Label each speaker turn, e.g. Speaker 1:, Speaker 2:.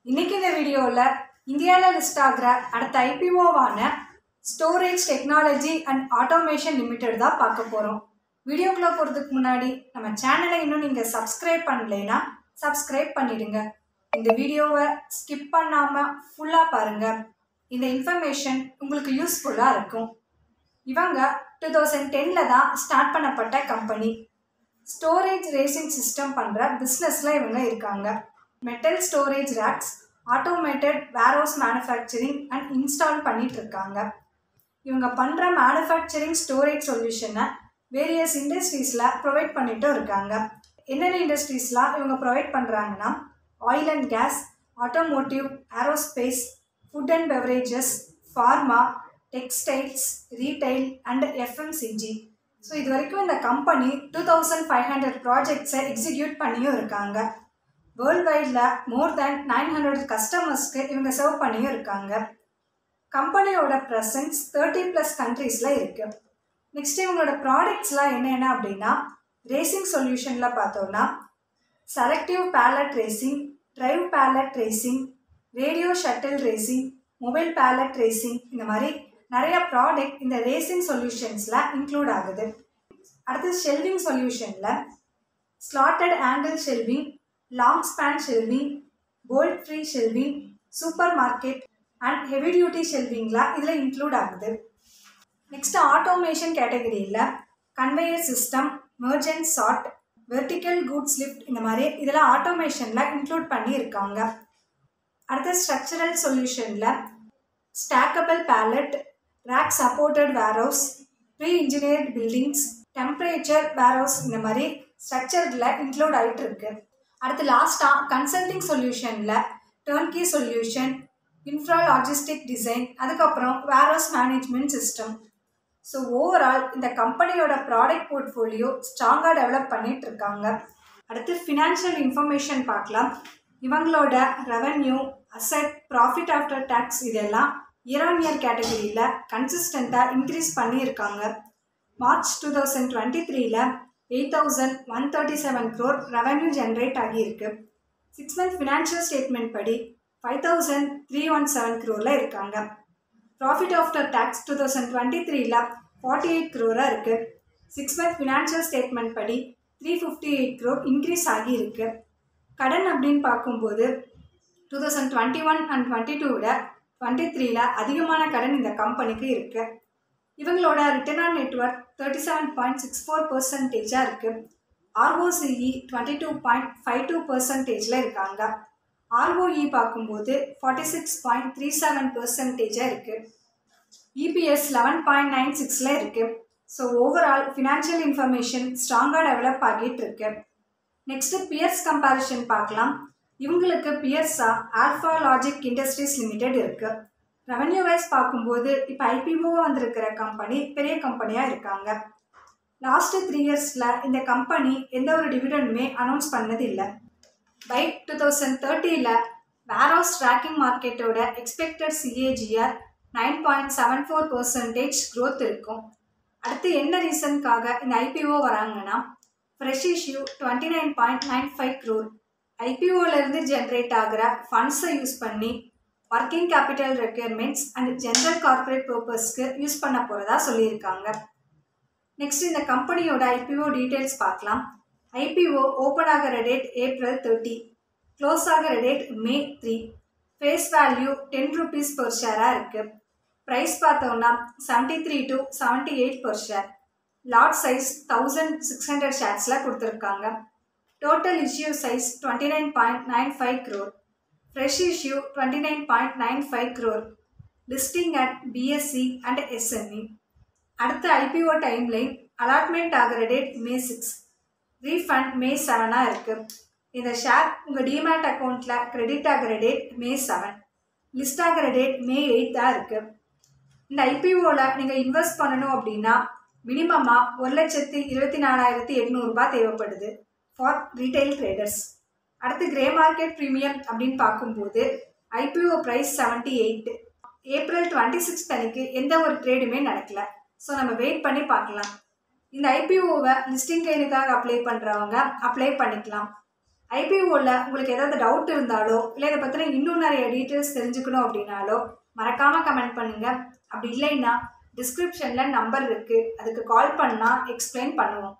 Speaker 1: இன்னைக்கு இந்த வீடியோவில் இந்தியாவில் லிஸ்ட் ஆகிற அடுத்த ஐபிஓவான storage technology and automation limited தான் பார்க்க போகிறோம். வீடியோக்குள்ளே போகிறதுக்கு முன்னாடி நம்ம சேனலை இன்னும் நீங்கள் சப்ஸ்கிரைப் பண்ணலைன்னா சப்ஸ்கிரைப் பண்ணிடுங்க. இந்த வீடியோவை ஸ்கிப் பண்ணாமல் ஃபுல்லாக பாருங்கள். இந்த இன்ஃபர்மேஷன் உங்களுக்கு யூஸ்ஃபுல்லாக இருக்கும். இவங்க 2010 தான் ஸ்டார்ட் பண்ணப்பட்ட கம்பெனி. ஸ்டோரேஜ் ரேசிங் சிஸ்டம் பண்ணுற பிஸ்னஸில் இவங்க இருக்காங்க. Metal storage racks, automated warehouse manufacturing and install பண்ணிட்டு இருக்காங்க. இவங்க பண்ணுற மேனுஃபேக்சரிங் ஸ்டோரேஜ் சொல்யூஷனை வேரியஸ் இண்டஸ்ட்ரீஸில் ப்ரொவைட் பண்ணிட்டும் இருக்காங்க. என்னென்ன இண்டஸ்ட்ரீஸ்லாம் இவங்க ப்ரொவைட் பண்ணுறாங்கன்னா oil and gas, automotive, aerospace, food and beverages, pharma, textiles, retail and FMCG. So இது வரைக்கும் இந்த கம்பெனி 2500 ப்ராஜெக்ட்ஸை எக்ஸிக்யூட் பண்ணியும் இருக்காங்க. வேர்ல்டு வைடில் மோர் தேன் 900 கஸ்டமர்ஸ்க்கு இவங்க சர்வ் பண்ணியும் இருக்காங்க. கம்பெனியோட ப்ரெசன்ஸ் 30+ கண்ட்ரீஸில் இருக்குது. நெக்ஸ்ட் இவங்களோட ப்ராடக்ட்ஸ்லாம் என்னென்ன அப்படின்னா ரேசிங் சொல்யூஷனில் பார்த்தோன்னா selective pallet racking, drive pallet racking, radio shuttle racking, mobile pallet racking, இந்த மாதிரி நிறைய ப்ராடக்ட் இந்த ரேசிங் சொல்யூஷன்ஸில் இன்க்ளூட் ஆகுது. அடுத்து ஷெல்விங் சொல்யூஷனில் slotted angle shelving, long span shelving, bolt free shelving, supermarket and heavy duty ஷெல்விங்லாம் இதில் இன்க்ளூட் ஆகுது. நெக்ஸ்ட் ஆட்டோமேஷன் கேட்டகரியில் கன்வேயர் சிஸ்டம், மெர்ஜென்ட் சார்ட், வெர்டிக்கல் கூட்ஸ் லிஃப்ட், இந்த மாதிரி இதெல்லாம் ஆட்டோமேஷனில் இன்க்ளூட் பண்ணியிருக்காங்க. அடுத்த ஸ்ட்ரக்சரல் சொல்யூஷனில் stackable pallet, rack supported warehouse, pre engineered buildings, temperature warehouse, இந்த மாதிரி ஸ்ட்ரக்சரில் இன்க்ளூட் ஆகிட்டு இருக்கு. அடுத்து லாஸ்ட்டாக கன்சல்டிங் சொல்யூஷனில் turnkey solution, infra logistic design, அதுக்கப்புறம் warehouse management system. So overall இந்த கம்பெனியோட ப்ராடக்ட் போர்ட்ஃபோலியோ ஸ்ட்ராங்காக டெவலப் பண்ணிட்டு இருக்காங்க. அடுத்து ஃபினான்ஷியல் இன்ஃபர்மேஷன் பார்க்கலாம். இவங்களோட revenue, asset, profit after tax இதெல்லாம் இயர் ஆன் இயர் கேட்டகரியில் கன்சிஸ்டண்ட்டாக இன்க்ரீஸ் பண்ணியிருக்காங்க. மார்ச் 2023 8,137 crore ரெவென்யூ ஜென்ரேட் ஆகியிருக்கு. 6 month ஃபினான்ஷியல் ஸ்டேட்மெண்ட் படி 5,317 crore இருக்காங்க. ப்ராஃபிட் ஆஃப்டர் டேக்ஸ் 2023 48 crore இருக்குது. 6 month ஃபினான்ஷியல் ஸ்டேட்மெண்ட் படி 358 crore இன்க்ரீஸ் ஆகியிருக்கு. கடன் அப்படின்னு பார்க்கும்போது 2021 and 22 23 அதிகமான கடன் இந்த கம்பெனிக்கு இருக்குது. இவங்களோட ரிட்டர்ன் ஆன் நெட்வொர்க் 37.64% இருக்குது. ROCE 22.52% இருக்காங்க. ROE பார்க்கும்போது 46.37% இருக்குது. EPS 11.96 இருக்குது. ஸோ ஓவரால் ஃபினான்ஷியல் இன்ஃபர்மேஷன் ஸ்ட்ராங்காக டெவலப் ஆகிட்டு இருக்கு. நெக்ஸ்ட்டு பியர்ஸ் கம்பேரிஷன் பார்க்கலாம். இவங்களுக்கு பியர்ஸாக ஆல்ஃபா லாஜிக் இண்டஸ்ட்ரீஸ் லிமிடெட் இருக்குது. ரெவன்யூ வைஸ் பார்க்கும்போது இப்போ ஐபிஓ வந்திருக்கிற கம்பெனி பெரிய கம்பெனியாக இருக்காங்க. லாஸ்ட்டு 3 yearsல இந்த கம்பெனி எந்த ஒரு டிவிடெண்டுமே அனௌன்ஸ் பண்ணது இல்லை. பை 2030 வேர்ஹவுஸ் ட்ராக்கிங் மார்க்கெட்டோட எக்ஸ்பெக்டட் CAGR 9.74% growth இருக்கும். அடுத்து என்ன ரீசனுக்காக இந்த ஐபிஓ வராங்கன்னா ஃப்ரெஷ் இஷ்யூ 29.95 crore, ஐபிஓலேருந்து ஜென்ரேட் ஆகிற ஃபண்ட்ஸை யூஸ் பண்ணி working capital requirements and general corporate பர்பஸ்க்கு யூஸ் பண்ண போகிறதா சொல்லியிருக்காங்க. நெக்ஸ்ட் இந்த கம்பெனியோட ஐபிஓ டீட்டெயில்ஸ் பார்க்கலாம். ஐபிஓ ஓப்பன் ஆகிற டேட் April 30, க்ளோஸ் ஆகிற date May 3. Face value 10 rupees per ஷேராக இருக்குது. ப்ரைஸ் பார்த்தோம்னா 73 to 78 per share. Lot size 1600 ஷேர்ஸில் கொடுத்துருக்காங்க. Total issue size 29.95 crore. Fresh issue 29.95 crore. Listing at BSE and SME. அடுத்த IPO timeline allotment ஆகிற date May 6, refund May 7 இருக்குது. இந்த share உங்கள் டிமேட் அக்கௌண்ட்டில் கிரெடிட் ஆகிற டேட் May 7, லிஸ்ட் ஆகிற டேட் May 8 இருக்குது. இந்த ஐபிஓவில் நீங்கள் இன்வெஸ்ட் பண்ணணும் அப்படின்னா மினிமமாக 1,24,800 ரூபாய் தேவைப்படுது ஃபார் ரீட்டைல் ட்ரேடர்ஸ். அடுத்து கிரே மார்க்கெட் ப்ரீமியம் அப்படின்னு பார்க்கும்போது ஐபிஓ ப்ரைஸ் 78. April 26 அன்னைக்கு எந்த ஒரு ட்ரேடுமே நடக்கல. ஸோ நம்ம வெயிட் பண்ணி பார்க்கலாம். இந்த ஐபிஓவை லிஸ்டிங் கைனுக்காக அப்ளை பண்ணுறவங்க அப்ளை பண்ணிக்கலாம். ஐபிஓவில் உங்களுக்கு ஏதாவது டவுட் இருந்தாலோ இல்லை இதை பற்றின இன்னும் நிறைய டீட்டெயில்ஸ் தெரிஞ்சுக்கணும் அப்படின்னாலோ மறக்காமல் கமெண்ட் பண்ணுங்கள். அப்படி இல்லைன்னா டிஸ்கிரிப்ஷனில் நம்பர் இருக்குது, அதுக்கு கால் பண்ணால் எக்ஸ்பிளைன் பண்ணுவோம்.